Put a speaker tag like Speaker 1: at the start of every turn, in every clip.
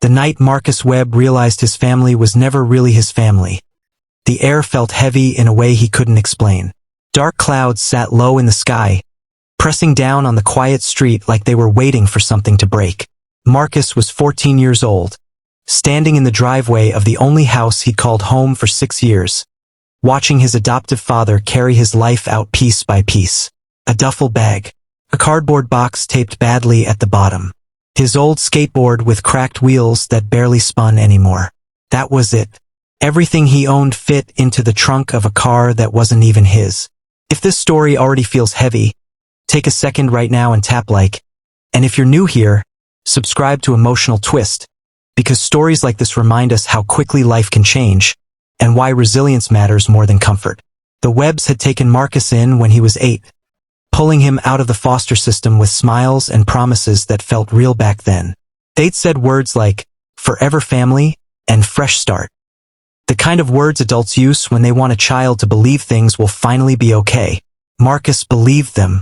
Speaker 1: The night Marcus Webb realized his family was never really his family. The air felt heavy in a way he couldn't explain. Dark clouds sat low in the sky, pressing down on the quiet street like they were waiting for something to break. Marcus was 14 years old, standing in the driveway of the only house he'd called home for 6 years, watching his adoptive father carry his life out piece by piece. A duffel bag, a cardboard box taped badly at the bottom, his old skateboard with cracked wheels that barely spun anymore. That was it. Everything he owned fit into the trunk of a car that wasn't even his. If this story already feels heavy, take a second right now and tap like. And if you're new here, subscribe to Emotional Twist, because stories like this remind us how quickly life can change, and why resilience matters more than comfort. The Webbs had taken Marcus in when he was 8, pulling him out of the foster system with smiles and promises that felt real back then. They'd said words like, forever family, and fresh start. The kind of words adults use when they want a child to believe things will finally be okay. Marcus believed them.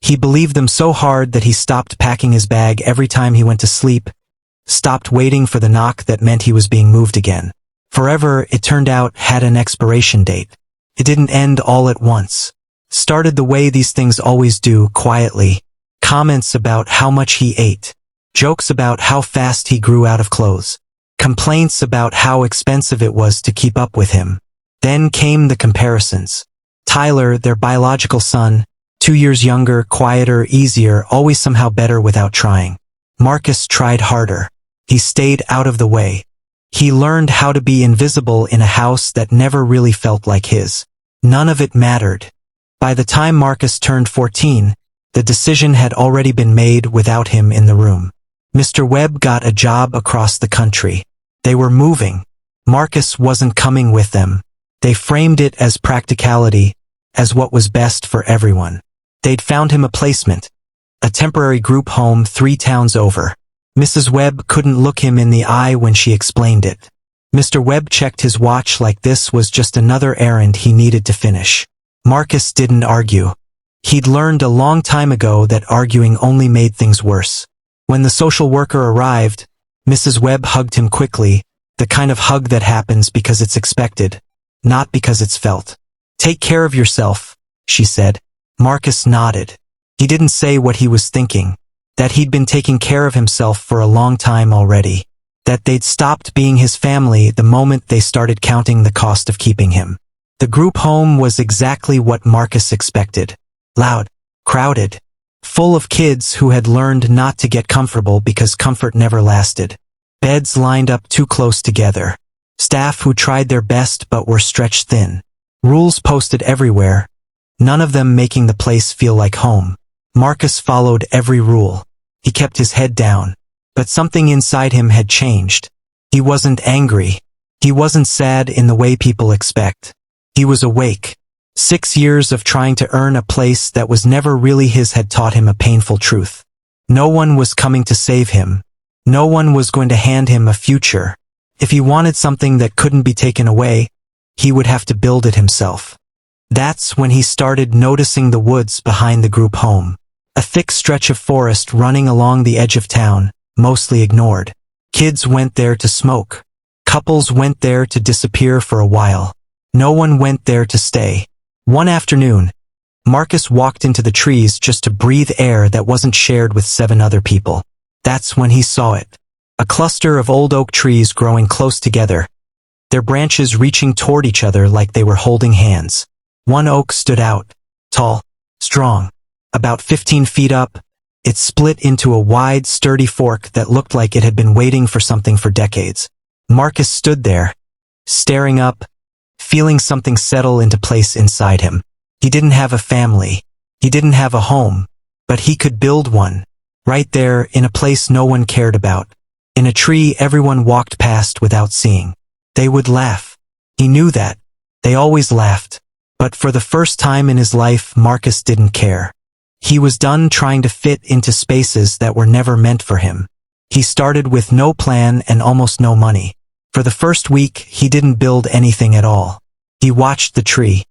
Speaker 1: He believed them so hard that he stopped packing his bag every time he went to sleep, stopped waiting for the knock that meant he was being moved again. Forever, it turned out, had an expiration date. It didn't end all at once. Started the way these things always do, quietly. Comments about how much he ate. Jokes about how fast he grew out of clothes. Complaints about how expensive it was to keep up with him. Then came the comparisons. Tyler, their biological son, 2 years younger, quieter, easier, always somehow better without trying. Marcus tried harder. He stayed out of the way. He learned how to be invisible in a house that never really felt like his. None of it mattered. By the time Marcus turned 14, the decision had already been made without him in the room. Mr. Webb got a job across the country. They were moving. Marcus wasn't coming with them. They framed it as practicality, as what was best for everyone. They'd found him a placement, a temporary group home 3 towns over. Mrs. Webb couldn't look him in the eye when she explained it. Mr. Webb checked his watch like this was just another errand he needed to finish. Marcus didn't argue. He'd learned a long time ago that arguing only made things worse. When the social worker arrived, Mrs. Webb hugged him quickly, the kind of hug that happens because it's expected, not because it's felt. "Take care of yourself," she said. Marcus nodded. He didn't say what he was thinking, that he'd been taking care of himself for a long time already, that they'd stopped being his family the moment they started counting the cost of keeping him. The group home was exactly what Marcus expected. Loud, crowded, full of kids who had learned not to get comfortable because comfort never lasted. Beds lined up too close together. Staff who tried their best but were stretched thin. Rules posted everywhere, none of them making the place feel like home. Marcus followed every rule. He kept his head down. But something inside him had changed. He wasn't angry. He wasn't sad in the way people expect. He was awake. 6 years of trying to earn a place that was never really his had taught him a painful truth. No one was coming to save him. No one was going to hand him a future. If he wanted something that couldn't be taken away, he would have to build it himself. That's when he started noticing the woods behind the group home. A thick stretch of forest running along the edge of town, mostly ignored. Kids went there to smoke. Couples went there to disappear for a while. No one went there to stay. One afternoon, Marcus walked into the trees just to breathe air that wasn't shared with 7 other people. That's when he saw it. A cluster of old oak trees growing close together, their branches reaching toward each other like they were holding hands. One oak stood out, tall, strong, about 15 feet up. It split into a wide, sturdy fork that looked like it had been waiting for something for decades. Marcus stood there, staring up, feeling something settle into place inside him. He didn't have a family. He didn't have a home. But he could build one. Right there, in a place no one cared about. In a tree everyone walked past without seeing. They would laugh. He knew that. They always laughed. But for the first time in his life, Marcus didn't care. He was done trying to fit into spaces that were never meant for him. He started with no plan and almost no money. For the first week, he didn't build anything at all. He watched the tree.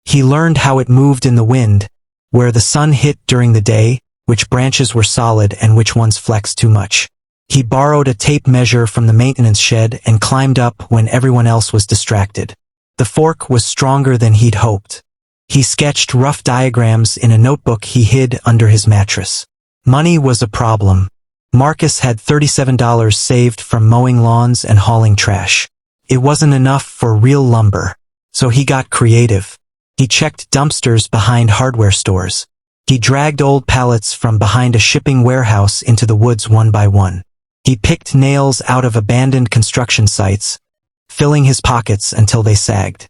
Speaker 1: He learned how it moved in the wind, where the sun hit during the day, which branches were solid and which ones flexed too much. He borrowed a tape measure from the maintenance shed and climbed up when everyone else was distracted. The fork was stronger than he'd hoped. He sketched rough diagrams in a notebook he hid under his mattress. Money was a problem. Marcus had $37 saved from mowing lawns and hauling trash. It wasn't enough for real lumber, so he got creative. He checked dumpsters behind hardware stores. He dragged old pallets from behind a shipping warehouse into the woods one by one. He picked nails out of abandoned construction sites, filling his pockets until they sagged.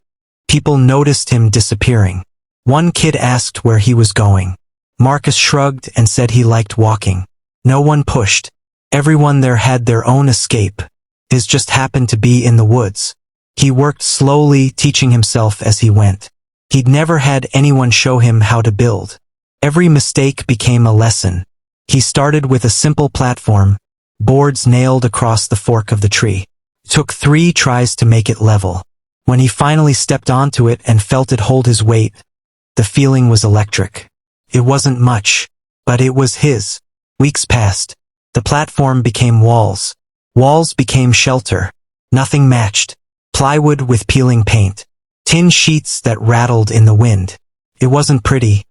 Speaker 1: People noticed him disappearing. One kid asked where he was going. Marcus shrugged and said he liked walking. No one pushed. Everyone there had their own escape. His just happened to be in the woods. He worked slowly, teaching himself as he went. He'd never had anyone show him how to build. Every mistake became a lesson. He started with a simple platform, boards nailed across the fork of the tree. It took 3 tries to make it level. When he finally stepped onto it and felt it hold his weight, the feeling was electric. It wasn't much, but it was his. Weeks passed. The platform became walls. Walls became shelter. Nothing matched. Plywood with peeling paint. Tin sheets that rattled in the wind. It wasn't pretty,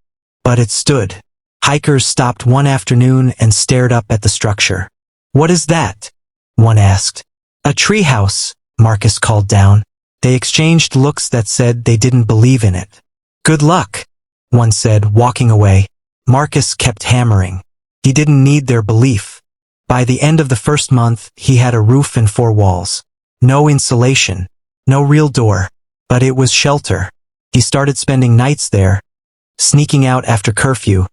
Speaker 1: but it stood. Hikers stopped one afternoon and stared up at the structure. "What is that?" one asked. "A treehouse," Marcus called down. They exchanged looks that said they didn't believe in it. "Good luck," one said, walking away. Marcus kept hammering. He didn't need their belief. By the end of the first month, he had a roof and 4 walls. No insulation. No real door. But it was shelter. He started spending nights there, sneaking out after curfew,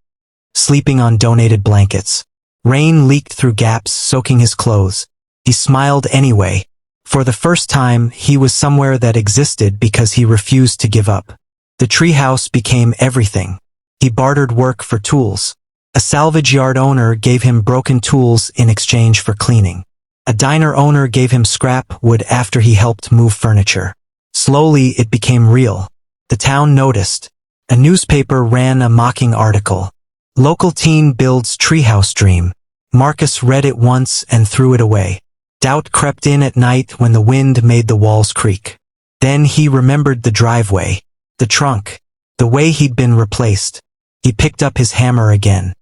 Speaker 1: sleeping on donated blankets. Rain leaked through gaps, soaking his clothes. He smiled anyway. For the first time, he was somewhere that existed because he refused to give up. The treehouse became everything. He bartered work for tools. A salvage yard owner gave him broken tools in exchange for cleaning. A diner owner gave him scrap wood after he helped move furniture. Slowly, it became real. The town noticed. A newspaper ran a mocking article. "Local teen builds treehouse dream." Marcus read it once and threw it away. Doubt crept in at night when the wind made the walls creak. Then he remembered the driveway, the trunk, the way he'd been replaced. He picked up his hammer again.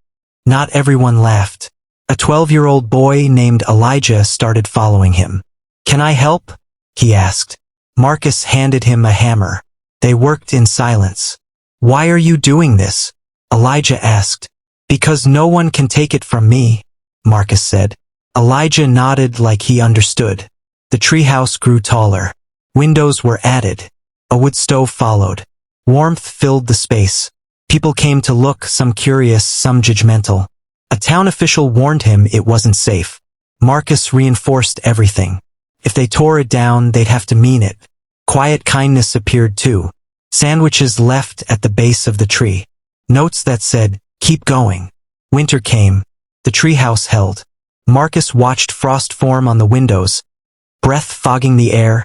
Speaker 1: Not everyone laughed. A 12-year-old boy named Elijah started following him. "Can I help?" he asked. Marcus handed him a hammer. They worked in silence. "Why are you doing this?" Elijah asked. "Because no one can take it from me," Marcus said. Elijah nodded like he understood. The treehouse grew taller. Windows were added. A wood stove followed. Warmth filled the space. People came to look, some curious, some judgmental. A town official warned him it wasn't safe. Marcus reinforced everything. If they tore it down, they'd have to mean it. Quiet kindness appeared too. Sandwiches left at the base of the tree. Notes that said, "Keep going." Winter came. The treehouse held. Marcus watched frost form on the windows, breath fogging the air,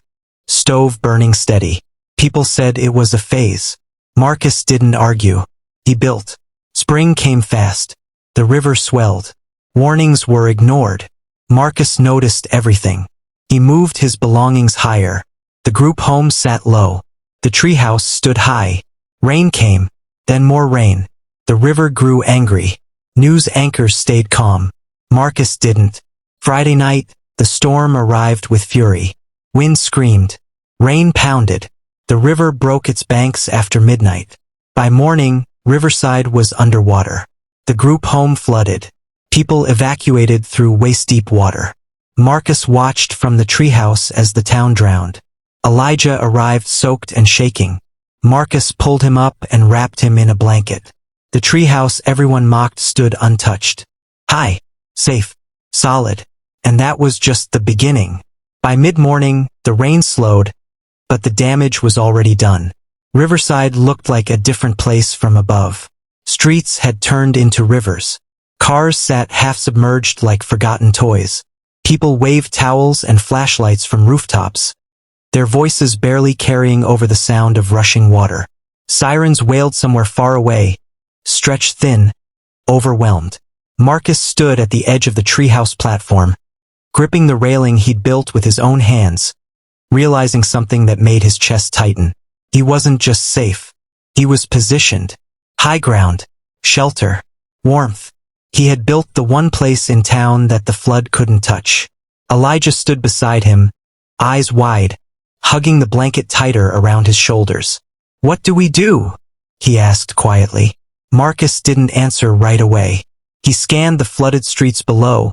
Speaker 1: stove burning steady. People said it was a phase. Marcus didn't argue. He built. Spring came fast. The river swelled. Warnings were ignored. Marcus noticed everything. He moved his belongings higher. The group home sat low. The treehouse stood high. Rain came, then more rain. The river grew angry. News anchors stayed calm. Marcus didn't. Friday night, the storm arrived with fury. Wind screamed. Rain pounded. The river broke its banks after midnight. By morning, Riverside was underwater. The group home flooded. People evacuated through waist-deep water. Marcus watched from the treehouse as the town drowned. Elijah arrived soaked and shaking. Marcus pulled him up and wrapped him in a blanket. The treehouse everyone mocked stood untouched. High, safe, solid. And that was just the beginning. By mid-morning, the rain slowed, but the damage was already done. Riverside looked like a different place from above. Streets had turned into rivers. Cars sat half-submerged like forgotten toys. People waved towels and flashlights from rooftops, their voices barely carrying over the sound of rushing water. Sirens wailed somewhere far away, stretched thin, overwhelmed. Marcus stood at the edge of the treehouse platform. gripping the railing he'd built with his own hands, realizing something that made his chest tighten. He wasn't just safe. He was positioned. High ground, shelter, warmth. He had built the one place in town that the flood couldn't touch. Elijah stood beside him, eyes wide, hugging the blanket tighter around his shoulders. "What do we do?" he asked quietly. Marcus didn't answer right away. He scanned the flooded streets below,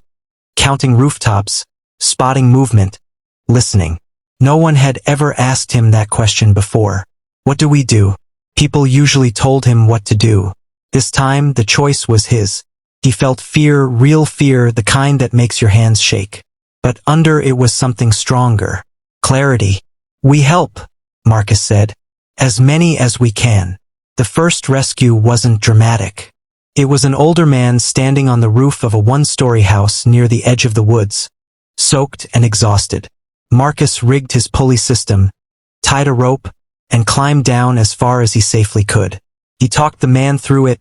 Speaker 1: counting rooftops, spotting movement, listening. No one had ever asked him that question before. What do we do? People usually told him what to do. This time, the choice was his. He felt fear, real fear, the kind that makes your hands shake. But under it was something stronger. Clarity. "We help," Marcus said. "As many as we can." The first rescue wasn't dramatic. It was an older man standing on the roof of a one-story house near the edge of the woods, soaked and exhausted. Marcus rigged his pulley system, tied a rope, and climbed down as far as he safely could. He talked the man through it,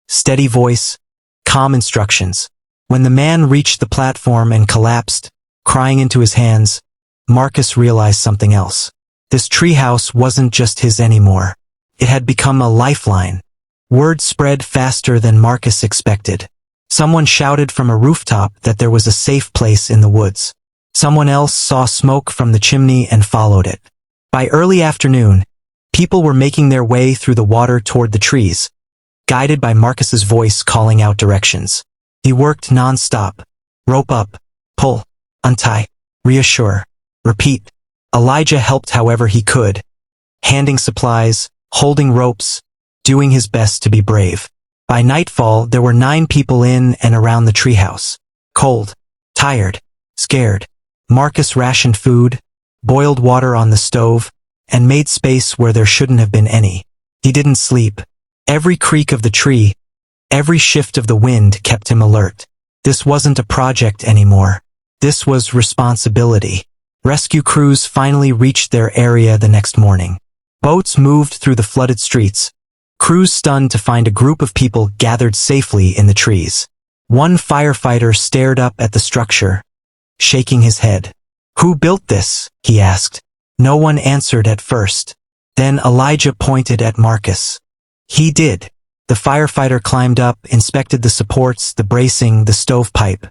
Speaker 1: steady voice, calm instructions. When the man reached the platform and collapsed, crying into his hands, Marcus realized something else. This treehouse wasn't just his anymore. It had become a lifeline. Word spread faster than Marcus expected. Someone shouted from a rooftop that there was a safe place in the woods. Someone else saw smoke from the chimney and followed it. By early afternoon, people were making their way through the water toward the trees, guided by Marcus's voice calling out directions. He worked non-stop. Rope up, pull, untie, reassure, repeat. Elijah helped however he could, handing supplies, holding ropes, doing his best to be brave. By nightfall, there were 9 people in and around the treehouse. Cold, tired, scared. Marcus rationed food, boiled water on the stove, and made space where there shouldn't have been any. He didn't sleep. Every creak of the tree, every shift of the wind kept him alert. This wasn't a project anymore. This was responsibility. Rescue crews finally reached their area the next morning. Boats moved through the flooded streets, crews stunned to find a group of people gathered safely in the trees. One firefighter stared up at the structure, shaking his head. "Who built this?" he asked. No one answered at first. Then Elijah pointed at Marcus. "He did." The firefighter climbed up, inspected the supports, the bracing, the stovepipe.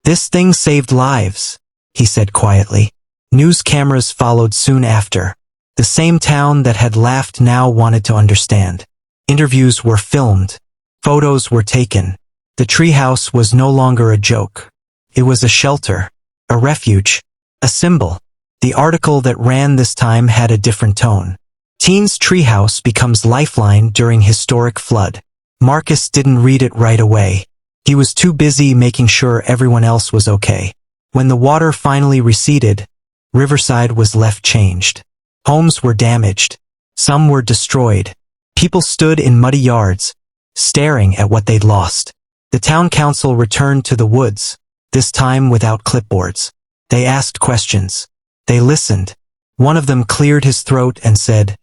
Speaker 1: "This thing saved lives," he said quietly. News cameras followed soon after. The same town that had laughed now wanted to understand. Interviews were filmed. Photos were taken. The treehouse was no longer a joke. It was a shelter, a refuge, a symbol. The article that ran this time had a different tone. Teen's treehouse becomes lifeline during historic flood. Marcus didn't read it right away. He was too busy making sure everyone else was okay. When the water finally receded, Riverside was left changed. Homes were damaged. Some were destroyed. People stood in muddy yards, staring at what they'd lost. The town council returned to the woods, this time without clipboards. They asked questions. They listened. One of them cleared his throat and said,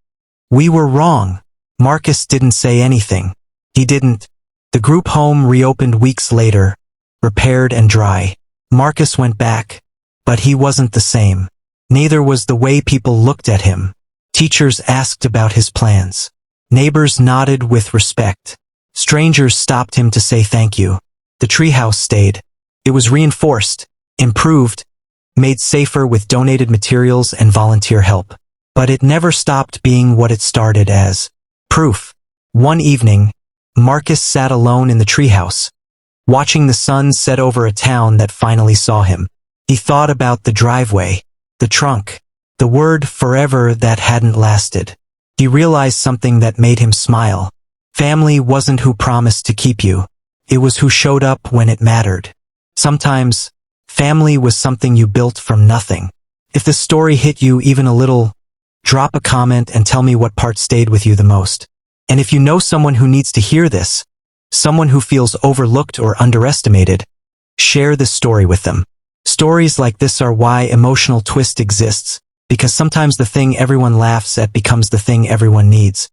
Speaker 1: "We were wrong." Marcus didn't say anything. He didn't. The group home reopened weeks later, repaired and dry. Marcus went back, but he wasn't the same. Neither was the way people looked at him. Teachers asked about his plans. Neighbors nodded with respect. Strangers stopped him to say thank you. The treehouse stayed. It was reinforced, improved, made safer with donated materials and volunteer help. But it never stopped being what it started as. Proof. One evening, Marcus sat alone in the treehouse, watching the sun set over a town that finally saw him. He thought about the driveway, the trunk, the word forever that hadn't lasted. He realized something that made him smile. Family wasn't who promised to keep you. It was who showed up when it mattered. Sometimes, family was something you built from nothing. If the story hit you even a little, drop a comment and tell me what part stayed with you the most. And if you know someone who needs to hear this, someone who feels overlooked or underestimated, share this story with them. Stories like this are why Emotional Twist exists, because sometimes the thing everyone laughs at becomes the thing everyone needs.